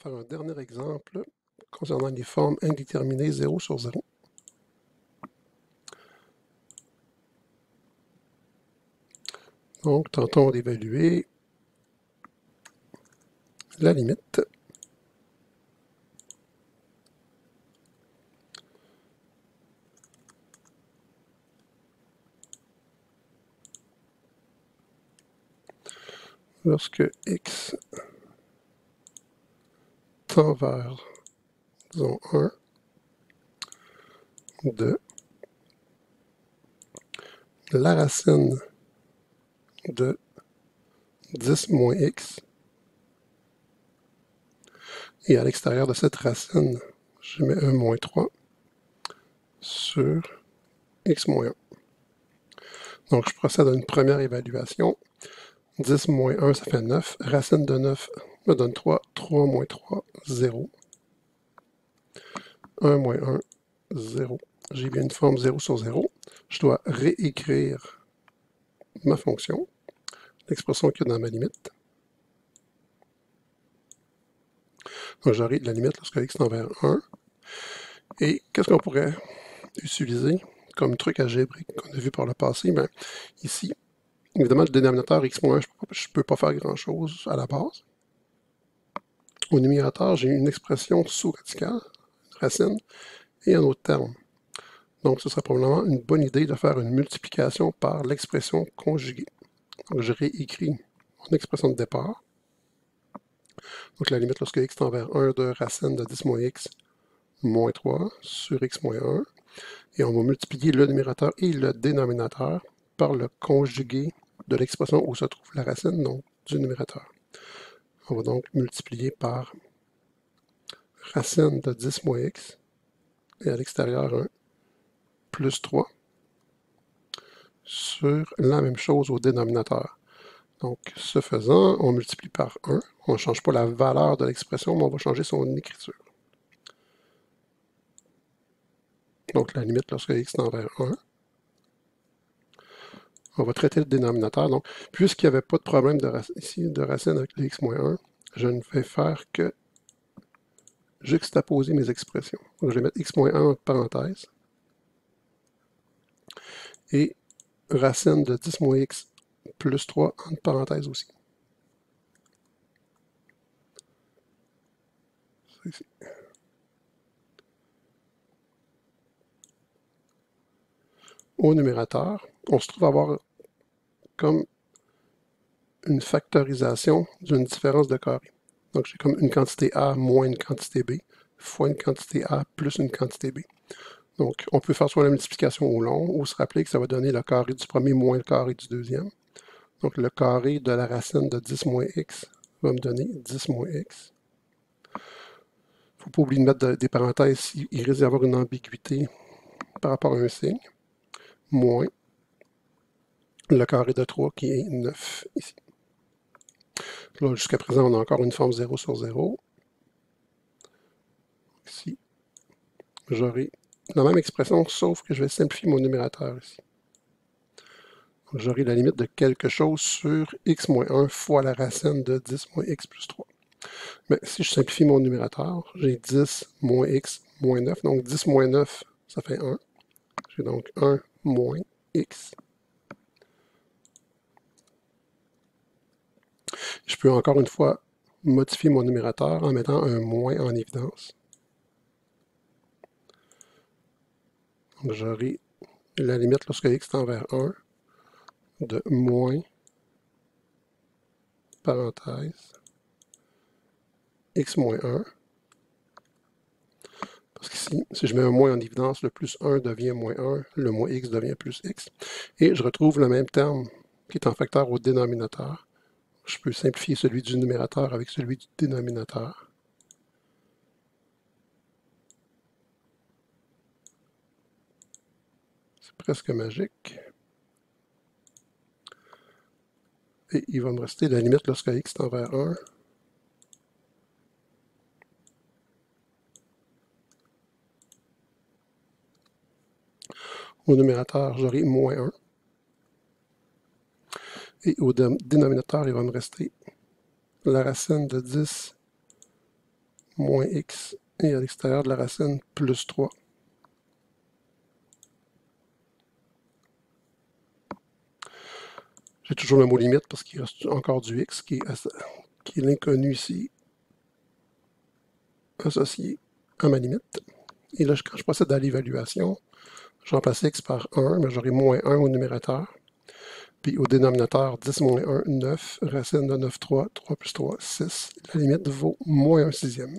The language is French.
faire un dernier exemple concernant les formes indéterminées 0 sur 0. Donc, tentons d'évaluer la limite. Lorsque x tend vers, disons, 1, de la racine de 10 moins x, et à l'extérieur de cette racine, je mets un moins 3 sur x moins 1. Donc, je procède à une première évaluation. 10 moins 1, ça fait 9. Racine de 9 me donne 3. 3 moins 3, 0. 1 moins 1, 0. J'ai bien une forme 0 sur 0. Je dois réécrire ma fonction, l'expression qu'il y a dans ma limite. Donc, j'aurai la limite lorsque x tend vers 1. Et qu'est-ce qu'on pourrait utiliser comme truc algébrique qu'on a vu par le passé? Bien, ici, évidemment, le dénominateur x moins 1, je ne peux pas faire grand-chose à la base. Au numérateur, j'ai une expression sous-radicale, racine, et un autre terme. Donc, ce serait probablement une bonne idée de faire une multiplication par l'expression conjuguée. Donc, je réécris mon expression de départ. Donc, la limite lorsque x tend vers 1 de racine de 10 moins x moins 3 sur x moins 1. Et on va multiplier le numérateur et le dénominateur par le conjugué de l'expression où se trouve la racine, donc du numérateur. On va donc multiplier par racine de 10 moins x, et à l'extérieur 1, plus 3, sur la même chose au dénominateur. Donc, ce faisant, on multiplie par 1. On ne change pas la valeur de l'expression, mais on va changer son écriture. Donc, la limite lorsque x tend vers 1. On va traiter le dénominateur. Donc, puisqu'il n'y avait pas de problème ici de racine avec le x moins 1, je ne vais faire que juxtaposer mes expressions. Donc, je vais mettre x moins 1 entre parenthèses. Et racine de 10 moins x plus 3 entre parenthèses aussi. Ici. Au numérateur, on se trouve à avoir comme une factorisation d'une différence de carré. Donc, j'ai comme une quantité A moins une quantité B fois une quantité A plus une quantité B. Donc, on peut faire soit la multiplication au long ou se rappeler que ça va donner le carré du premier moins le carré du deuxième. Donc, le carré de la racine de 10 moins x va me donner 10 moins x. Il ne faut pas oublier de mettre des parenthèses, il risque d'y avoir une ambiguïté par rapport à un signe, moins le carré de 3 qui est 9 ici. Là, jusqu'à présent, on a encore une forme 0 sur 0. Ici, j'aurai la même expression, sauf que je vais simplifier mon numérateur ici. J'aurai la limite de quelque chose sur x moins 1 fois la racine de 10 moins x plus 3. Mais si je simplifie mon numérateur, j'ai 10 moins x moins 9. Donc 10 moins 9, ça fait 1. J'ai donc 1 moins x. Je peux encore une fois modifier mon numérateur en mettant un moins en évidence. Donc j'aurai la limite lorsque x tend vers 1 de moins, parenthèse, x moins 1. Parce qu'ici, si je mets un moins en évidence, le plus 1 devient moins 1, le moins x devient plus x. Et je retrouve le même terme qui est en facteur au dénominateur. Je peux simplifier celui du numérateur avec celui du dénominateur. C'est presque magique. Et il va me rester la limite lorsque x tend vers 1. Au numérateur, j'aurai moins 1. Et au dénominateur, il va me rester la racine de 10 moins x, et à l'extérieur de la racine, plus 3. J'ai toujours le mot limite parce qu'il reste encore du x qui est l'inconnu ici, associé à ma limite. Et là, quand je procède à l'évaluation, je remplace x par 1, mais j'aurai moins 1 au numérateur. Puis au dénominateur, 10 moins 1, 9, racine de 9, 3, 3 plus 3, 6. La limite vaut moins 1 sixième.